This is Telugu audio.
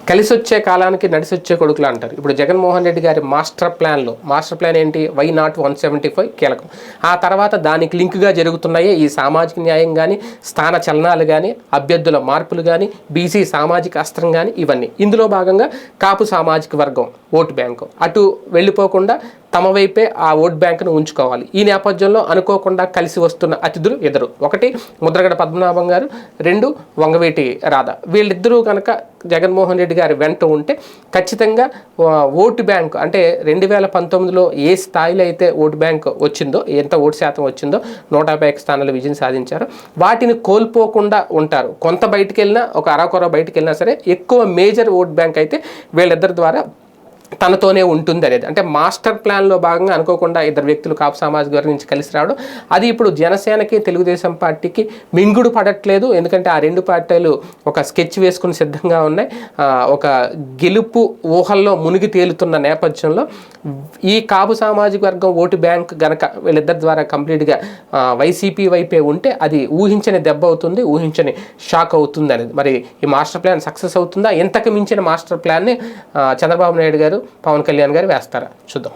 కలిసి వచ్చే కాలానికి నడిసి వచ్చే కొడుకులు అంటారు. ఇప్పుడు జగన్మోహన్ రెడ్డి గారి మాస్టర్ ప్లాన్ ఏంటి? వై నాట్ 175 కీలకం. ఆ తర్వాత దానికి లింక్గా జరుగుతున్నాయి ఈ సామాజిక న్యాయం కానీ, స్థాన చలనాలు కానీ, అభ్యర్థుల మార్పులు కానీ, బీసీ సామాజిక అస్త్రం కానీ, ఇవన్నీ ఇందులో భాగంగా కాపు సామాజిక వర్గం ఓటు బ్యాంకు అటు వెళ్ళిపోకుండా తమ వైపే ఆ ఓట్ బ్యాంకును ఉంచుకోవాలి. ఈ నేపథ్యంలో అనుకోకుండా కలిసి వస్తున్న అతిథులు ఇద్దరు, ఒకటి ముద్రగడ పద్మనాభం గారు, రెండు వంగవీటి రాధ. వీళ్ళిద్దరూ కనుక జగన్మోహన్ రెడ్డి గారి వెంట ఉంటే ఖచ్చితంగా ఓటు బ్యాంకు అంటే 2019లో ఏ స్థాయిలో అయితే ఓటు బ్యాంక్ వచ్చిందో, ఎంత ఓటు శాతం వచ్చిందో 150 స్థానాలు విజయం సాధించారో వాటిని కోల్పోకుండా ఉంటారు. కొంత బయటికి వెళ్ళినా, ఒక అరకొర బయటికి వెళ్ళినా సరే ఎక్కువ మేజర్ ఓట్ బ్యాంక్ అయితే వీళ్ళిద్దరి ద్వారా తనతోనే ఉంటుంది అనేది. అంటే మాస్టర్ ప్లాన్లో భాగంగా అనుకోకుండా ఇద్దరు వ్యక్తులు కాపు సామాజిక వర్గం నుంచి కలిసి రావడం, అది ఇప్పుడు జనసేనకి తెలుగుదేశం పార్టీకి మింగుడు పడట్లేదు. ఎందుకంటే ఆ రెండు పార్టీలు ఒక స్కెచ్ వేసుకుని సిద్ధంగా ఉన్నాయి. ఒక గెలుపు ఊహల్లో మునిగి తేలుతున్న నేపథ్యంలో ఈ కాపు సామాజిక వర్గం ఓటు బ్యాంక్ గనక వీళ్ళిద్దరి ద్వారా కంప్లీట్గా వైసీపీ వైపే ఉంటే అది ఊహించని దెబ్బ అవుతుంది, ఊహించని షాక్ అవుతుంది అనేది. మరి ఈ మాస్టర్ ప్లాన్ సక్సెస్ అవుతుందా? ఇంతకు మించిన మాస్టర్ ప్లాన్ని చంద్రబాబు నాయుడు గారు, పవన్ కళ్యాణ్ గారు వేస్తారా? చూద్దాం.